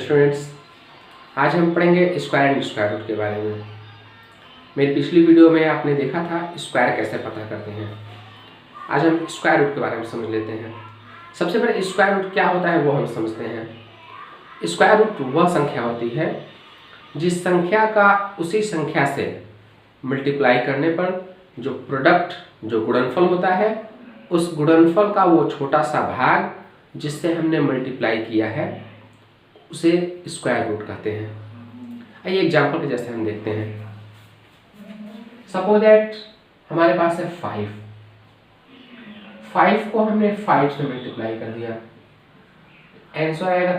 Students, आज हम पढ़ेंगे स्क्वायर एंड स्क्वायर रूट के बारे में। मेरी पिछली वीडियो में आपने देखा था स्क्वायर कैसे पता करते हैं। आज हम स्क्वायर रूट के बारे में समझ लेते हैं। सबसे पहले स्क्वायर रूट क्या होता है वो हम समझते हैं। स्क्वायर रूट वह संख्या होती है जिस संख्या का उसी संख्या से मल्टीप्लाई करने पर जो प्रोडक्ट, जो गुणनफल होता है, उस गुणनफल का वो छोटा सा भाग जिससे हमने मल्टीप्लाई किया है उसे स्क्वायर रूट कहते हैं। आइए एग्जांपल के जैसे हम देखते हैं। सपोज दैट हमारे पास है 5 को हमने 5 से मल्टीप्लाई कर दिया, आंसर आएगा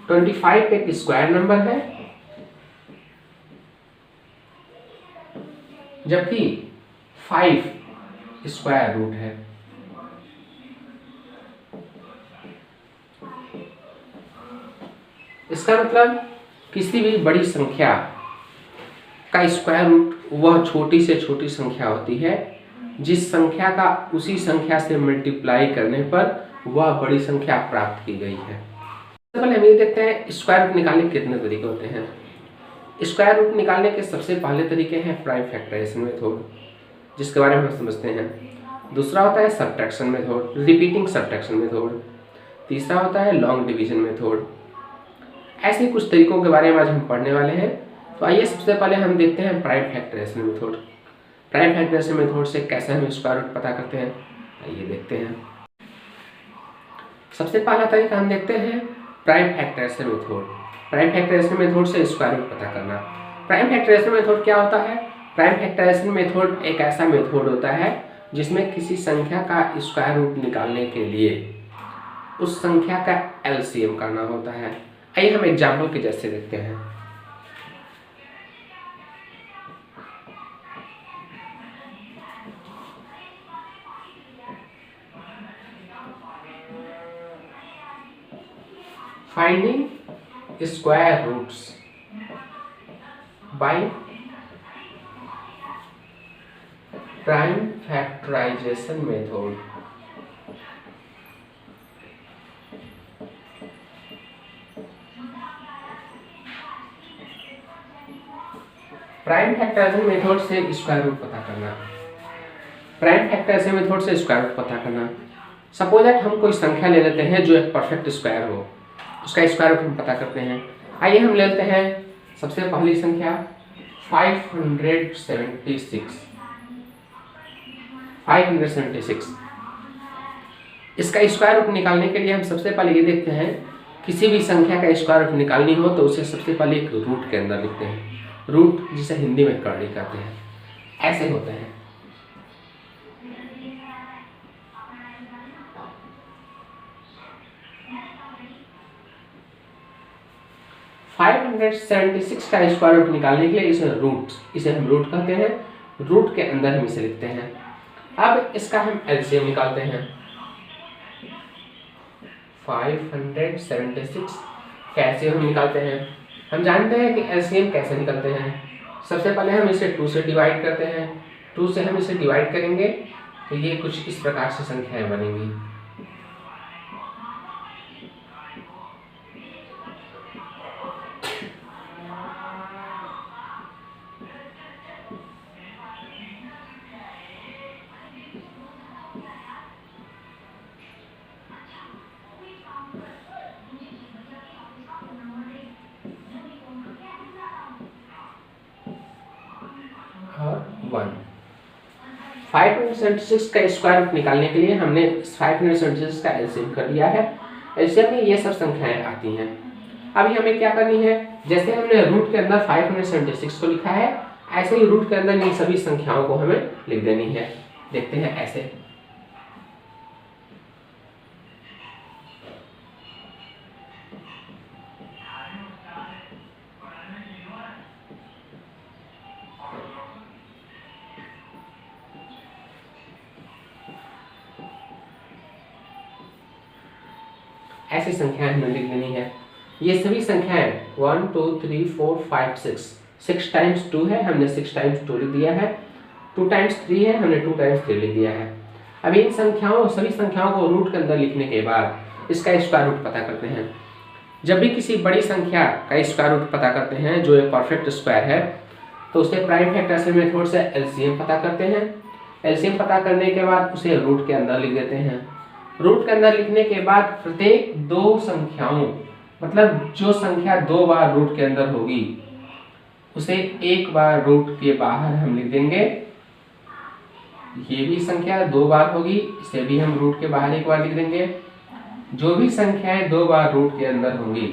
25 एक स्क्वायर नंबर है, जबकि 5 स्क्वायर रूट है। इसका मतलब किसी भी बड़ी संख्या का स्क्वायर रूट वह छोटी से छोटी संख्या होती है जिस संख्या का उसी संख्या से मल्टीप्लाई करने पर वह बड़ी संख्या प्राप्त की गई है। सबसे पहले हम ये देखते हैं स्क्वायर रूट निकालने के कितने तरीके होते हैं। स्क्वायर रूट निकालने के सबसे पहले तरीके हैं प्राइम फैक्टराइजेशन मेथड, जिसके बारे में हम समझते हैं। दूसरा होता है subtraction method, repeating subtraction method. तीसरा होता है लॉन्ग डिवीजन मेथड। ऐसे कुछ तरीकों के बारे में आज हम पढ़ने वाले हैं। तो आइए सबसे पहले हम देखते हैं prime factorisation method. Prime factorisation method से कैसे हम स्क्वायर रूट पता करते हैं, आइए देखते हैं। सबसे पहला तरीका हम देखते हैं prime factorisation method. Prime factorisation method से स्क्वायर रूट पता करना। प्राइम फैक्टराइजेशन मेथड क्या होता है? प्राइम फैक्टराइजेशन मेथड एक ऐसा मेथड होता है जिसमें किसी संख्या का स्क्वायर रूट निकालने के लिए उस संख्या का एलसीएम करना होता है। आइए हम एग्जाम्पल के जैसे देखते हैं। Finding square roots by prime factorisation method. Prime factorisation method से स्क्वायर रूट पता करना। प्राइम फैक्टराइजेशन मेथड से स्क्वायर रूट पता करना। सपोज दैट हम कोई संख्या ले लेते हैं जो एक परफेक्ट स्क्वायर हो, उसका स्क्वायर रूट हम पता करते हैं। आइए हम ले लेते हैं सबसे पहली संख्या 576। इसका स्क्वायर रूट निकालने के लिए हम सबसे पहले ये देखते हैं, किसी भी संख्या का स्क्वायर रूट निकालनी हो तो उसे सबसे पहले एक रूट के अंदर लिखते हैं। रूट जिसे हिंदी में करनी कहते हैं। ऐसे होते हैं। फाइव 576 का स्क्वायर रूट निकालने के लिए इसे हम रूट कहते हैं। रूट के अंदर हम इसे लिखते हैं। अब इसका हम एलसीएम निकालते हैं। 576 कैसे हम निकालते हैं? हम जानते हैं कि एलसीएम कैसे निकलते हैं। सबसे पहले हम इसे 2 से डिवाइड करते हैं। 2 से हम इसे डिवाइड करेंगे तो ये कुछ इस प्रकार से संख्याएं बनेंगी। और 1 576 का स्क्वायर रूट निकालने के लिए हमने 576 का एलसीएम कर लिया है। एलसीएम में ये सब संख्याएं आती हैं। अभी हमें क्या करनी है, जैसे हमने रूट के अंदर 576 को लिखा है, ऐसे ही रूट के अंदर इन सभी संख्याओं को हमें लिख देनी है। देखते हैं ऐसे। ऐसी संख्याएं हमें लिख देनी है। ये सभी संख्याएं 1 2 3 4 5 6 टाइम्स 2 है, हमने 6 टाइम्स 2 लिख दिया है। 2 टाइम्स 3 है, हमने 2 टाइम्स 3 लिख दिया है। अब इन सभी संख्याओं को रूट के अंदर लिखने के बाद इसका स्क्वायर रूट पता करते हैं। जब भी किसी बड़ी संख्या का स्क्वायर रूट पता करते हैं जो एक परफेक्ट स्क्वायर है, तो उसके प्राइम फैक्टर से मेथड से एलसीएम पता करते हैं। एलसीएम पता करने के बाद उसे रूट के अंदर लिख देते हैं। रूट के अंदर लिखने के बाद प्रत्येक दो संख्याओं, मतलब जो संख्या 2 बार रूट के अंदर होगी उसे एक बार रूट के बाहर हम लिख देंगे। ये भी संख्या 2 बार होगी, इसे भी हम रूट के बाहर एक बार लिख देंगे। जो भी संख्याएं 2 बार रूट के अंदर होंगी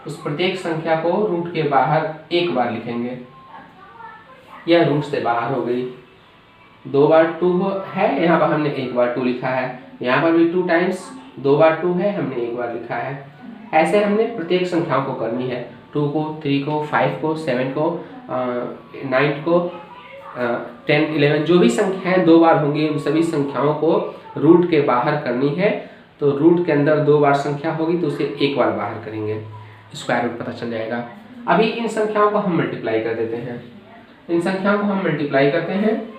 उस प्रत्येक संख्या को रूट के बाहर एक बार लिखेंगे। यह रूट से बाहर हो गई। 2 बार 2 है, यहाँ पर हमने एक बार 2 लिखा है। यहाँ पर भी 2 टाइम्स 2 बार 2 है, हमने एक बार लिखा है। ऐसे हमने प्रत्येक संख्याओं को करनी है। 2 को, 3 को, 5 को, 7 को, 9 को, 10, 11, जो भी संख्याएं 2 बार होंगी उन सभी संख्याओं को रूट के बाहर करनी है। तो रूट के अंदर 2 बार संख्या होगी तो उसे एक बार बाहर करेंगे, स्क्वायर रूट पता चल जाएगा। अभी इन संख्याओं को हम मल्टीप्लाई कर देते हैं। इन संख्याओं को हम मल्टीप्लाई करते हैं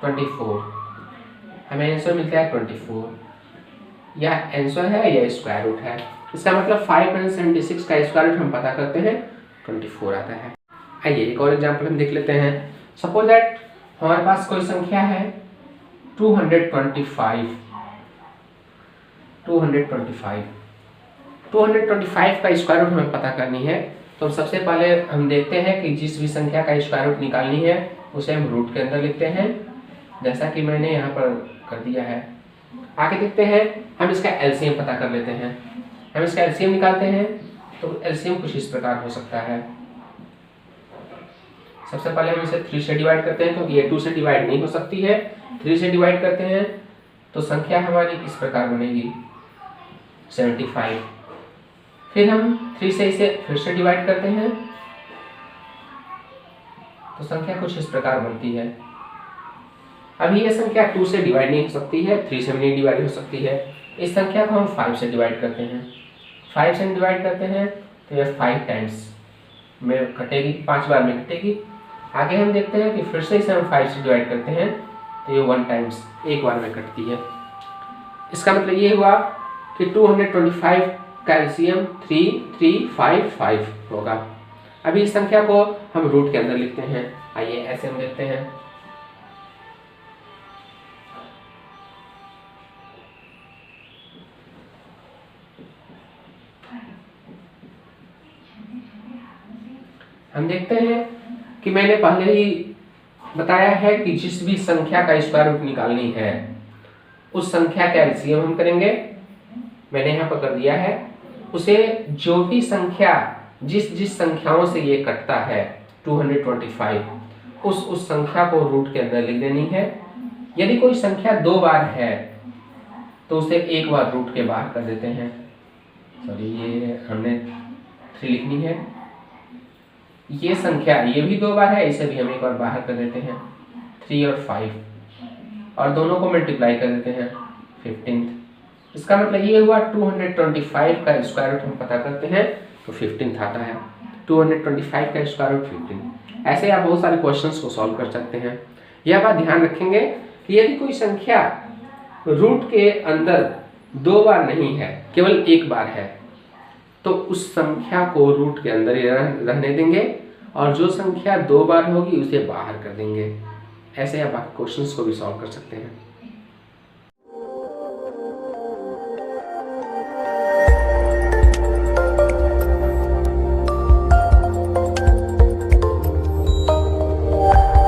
24, हमें आंसर मिलता है 24। यह आंसर है, यह स्क्वायर रूट है। इसका मतलब 576 का स्क्वायर रूट हम पता करते हैं 24 आता है। आइए एक और एग्जांपल हम देख लेते हैं। सपोज दैट हमारे पास कोई संख्या है 225। 225 का स्क्वायर रूट हमें पता करनी है। तो सबसे पहले हम देखते हैं कि जिस भी संख्या का स्क्वायर रूट निकालनी है उसे हम रूट के अंदर लिखते हैं, जैसा कि मैंने यहाँ पर कर दिया है। आगे देखते हैं, हम इसका एलसीएम पता कर लेते हैं। हम इसका एलसीएम निकालते हैं तो एलसीएम कुछ इस प्रकार हो सकता है। सबसे पहले हम इसे 3 से डिवाइड करते हैं क्योंकि ये 2 से डिवाइड नहीं हो सकती है। 3 से डिवाइड करते हैं तो संख्या हमारी इस प्रकार बनेगी 75। फिर हम 3 से इसे फिर से डिवाइड करते हैं तो संख्या कुछ इस प्रकार बनती है। अभी ये संख्या 2 से डिवाइड नहीं हो सकती है, 3 से भी नहीं डिवाइड हो सकती है। इस संख्या को हम 5 से डिवाइड करते हैं। 5 से डिवाइड करते हैं तो यह 5 टाइम्स में कटेगी, 5 बार में कटेगी। आगे हम देखते हैं कि फिर से इसे हम 5 से डिवाइड करते हैं तो ये 1 टाइम्स एक बार में कटती है। इसका मतलब ये हुआ कि 225 का एलसीएम 3355 होगा। अभी इस संख्या को हम रूट के अंदर लिखते हैं। आइए ऐसे हम देखते हैं। हम देखते हैं कि मैंने पहले ही बताया है कि जिस भी संख्या का स्क्वायर रूट निकालनी है उस संख्या का एलसीएम हम करेंगे। मैंने यहाँ पर कर दिया है। उसे जो भी संख्या जिस संख्याओं से ये कटता है 225 उस संख्या को रूट के अंदर लिख देनी है। यदि कोई संख्या 2 बार है तो उसे एक बार रूट के बाहर कर देते हैं। सॉरी, ये हमने 3 लिखनी है। ये संख्या ये भी 2 बार है, इसे भी हम एक बार बाहर कर देते हैं 3 और 5 और दोनों को मल्टीप्लाई कर देते हैं 15। इसका मतलब ये हुआ 225 का स्क्वायर रूट हम पता करते हैं तो 15 आता है। 225 का स्क्वायर रूट 15। ऐसे आप बहुत सारे क्वेश्चंस को सॉल्व कर सकते हैं। यह बात ध्यान रखेंगे कि यदि कोई संख्या रूट के अंदर 2 बार नहीं है, केवल एक बार है, तो उस संख्या को रूट के अंदर ही रहने देंगे और जो संख्या 2 बार होगी उसे बाहर कर देंगे। ऐसे आप क्वेश्चंस को भी सॉल्व कर सकते हैं।